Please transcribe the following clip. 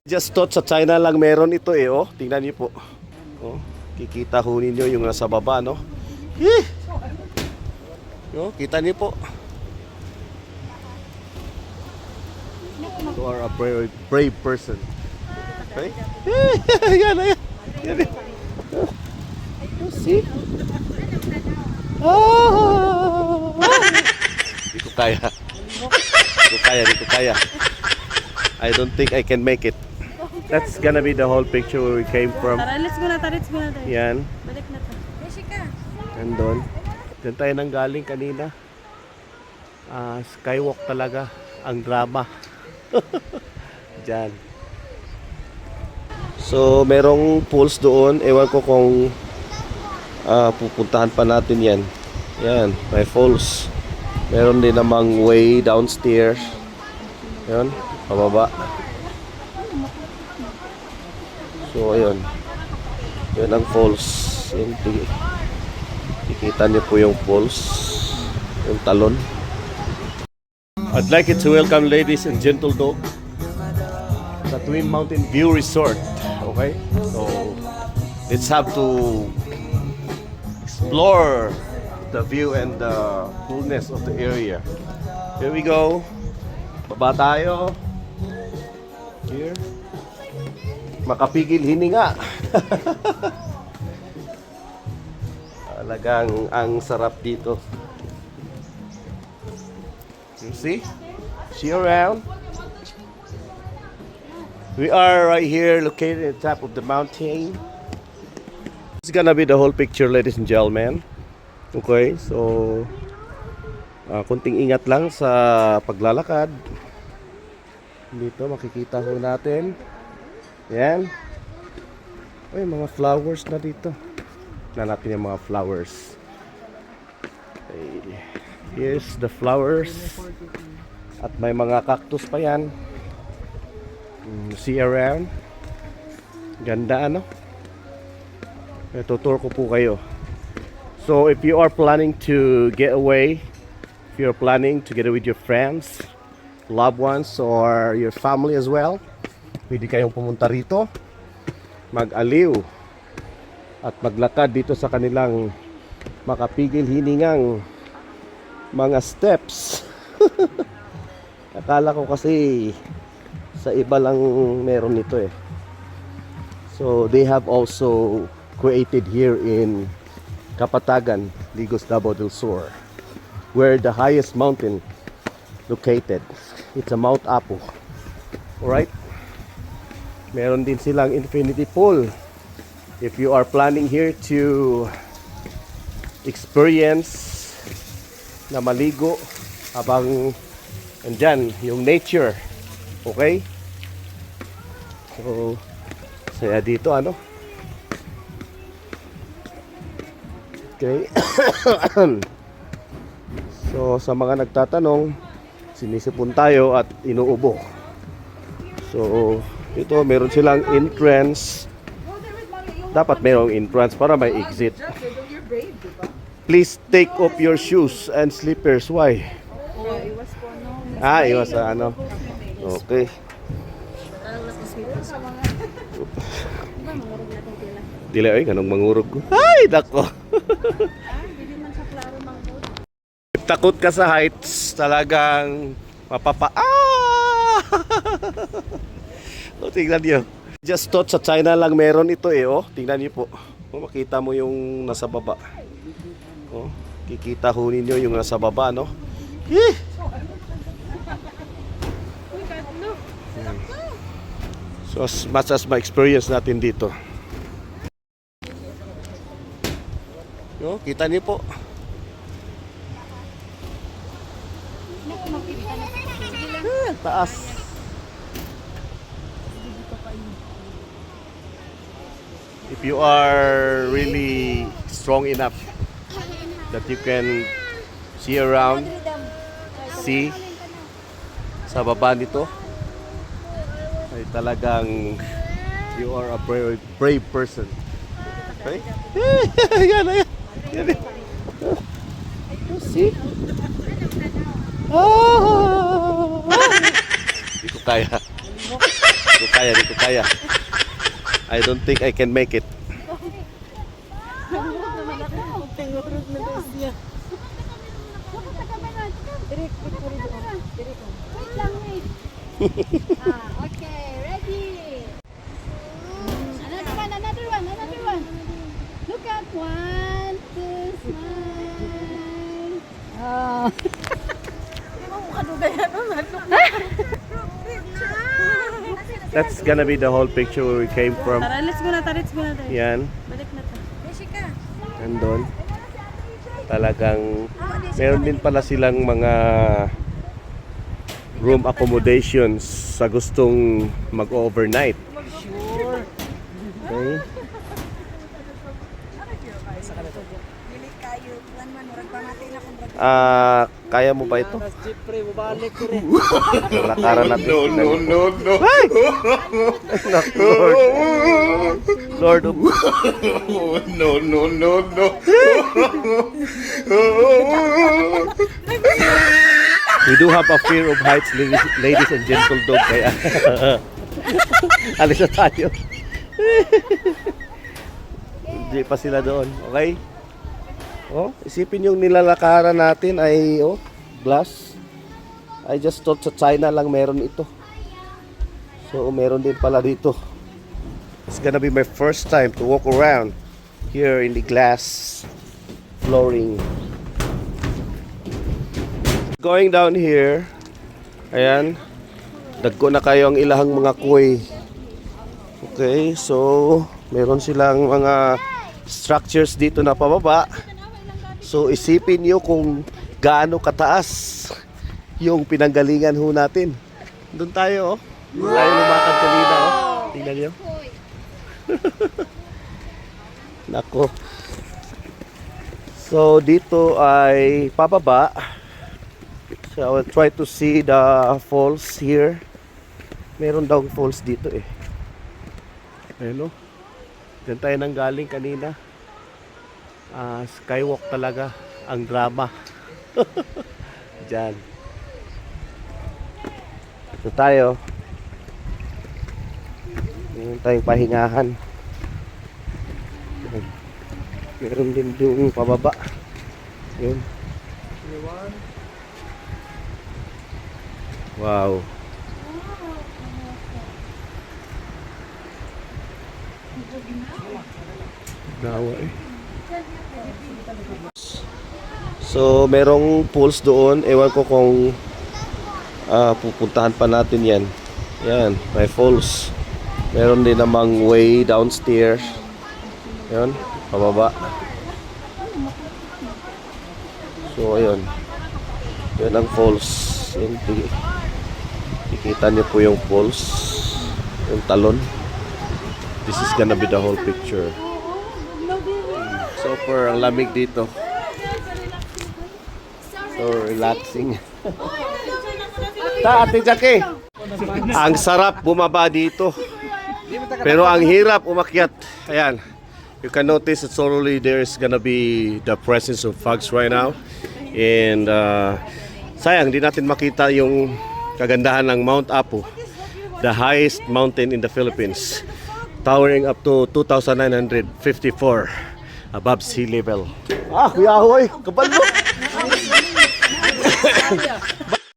Just thought sa China lang meron ito eh, oh. Tingnan niyo po. Oh, kikita ho ninyo yung nasa baba, no? Eh! Oh, kita niyo po. You are a brave person. Okay? Yan, yan. Yan. See? Oh! Di ko kaya. Di ko kaya. I don't think I can make it. That's gonna be the whole picture where we came from. Tara, let's go na tayo. Yan. Balik na tayo. Nandun. Diyan tayo nang galing kanina. Skywalk talaga. Ang drama. Diyan. So, merong pools doon. Ewan ko kung pupuntahan pa natin yan. Yan, may falls. Meron din namang way downstairs. Yan, pababa. So, ayun. Yan ang falls. Yan, kikita niyo po yung falls. Yung talon. I'd like it to welcome ladies and gentle dog sa Twin Mountain View Resort. Okay? So, let's have to explore the view and the coolness of the area. Here we go. Baba tayo. Here. Makapigil hininga. Talagang ang sarap dito. You see? See around. We are right here located at the top of the mountain. It's gonna be the whole picture, ladies and gentlemen. Okay, so kunting ingat lang sa paglalakad. Dito makikita ho natin. Yan. Ay, mga flowers na dito. Tignan natin yung mga flowers. Okay. Here's the flowers. At may mga cactus pa yan. See around. Ganda, ano? Tutur ko po kayo. So if you are planning to get away, if you're planning to get away with your friends, loved ones, or your family as well, pwede kayong pumunta rito, mag-aliw at maglakad dito sa kanilang makapigil hiningang mga steps. Akala ko kasi sa iba lang meron nito eh. So they have also created here in Kapatagan, Ligos, Davao del Sur, where the highest mountain located. It's a Mount Apo. Alright? Meron din silang infinity pool. If you are planning here to experience na maligo habang andyan yung nature. Okay? So, saya dito, ano? Okay. So, sa mga nagtatanong, sinisipon tayo at inuubo. So, ito, meron silang entrance. Dapat merong entrance para may exit. Please take off your shoes and slippers. Why? Iwas ano. Okay. Dila ay kanong mangurog ko. Ay, dako. If takot ka sa heights, talagang O, tingnan niyo. Just thought sa China lang meron ito eh, oh. Tingnan niyo po. Oh, makita mo yung nasa baba. Oh, kikita ho ninyo yung nasa baba, no? Eh! So as much as my experience natin dito. No, kita niyo po. Taas. If you are really strong enough that you can see around, see sa baba nito, ay talagang you are a brave person. Okay? Yan. See? Oh! Di ko kaya. ko kaya, di ko kaya. I don't think I can make it. Tingurog na daw siya. Direk, Wait lang, wait. Okay, ready. Another one. Look at 1, 2, smile. Oh. That's gonna be the whole picture where we came from. Tara, let's go na. Yan, Balik na to. nandun. Talagang, meron din pala silang mga room accommodations sa gustong mag-overnight. Okay. Kaya mo ba ito? Lakaran natin. No. Ay! Naku, Lord. No. We do have a fear of heights, ladies and gentle dog. Kaya alis na tayo. Hindi pa sila doon. Okay? Oh, isipin yung nilalakaran natin ay glass. I just thought sa China lang meron ito. So meron din pala dito. It's gonna be my first time to walk around here in the glass flooring. Going down here, ayan, dagko na kayo ang ilahang mga kuy. Okay, so meron silang mga structures dito na pababa. So isipin nyo kung gaano kataas yung pinanggalingan ho natin. Doon tayo, Doon tayo lumakad kanina, Tingnan nyo. Nako. So dito ay pababa. So I will try to see the falls here. Meron daw falls dito Ayun Diyan tayo nang galing kanina. Skywalk talaga ang drama. Diyan. Ito tayo. Meron tayong pahingahan. Meron din yung pababa. Yun. Wow. Nawa So, merong pools doon. Ewan ko kung pupuntahan pa natin yan. Yan, may falls. Meron din namang way downstairs. Yan, pababa. So, ayun. Yan ang falls. Yan, ikita niyo po yung falls. Yung talon. This is gonna be the whole picture. Super ang lamig dito. So relaxing. Ate Jackie. Ang sarap bumaba dito. Pero ang hirap umakyat. Ayan. You can notice that solely there's gonna be the presence of fogs right now. And sayang, di natin makita yung kagandahan ng Mount Apu. The highest mountain in the Philippines. Towering up to 2,954 above sea level. Kuya Ahoy, kabalo.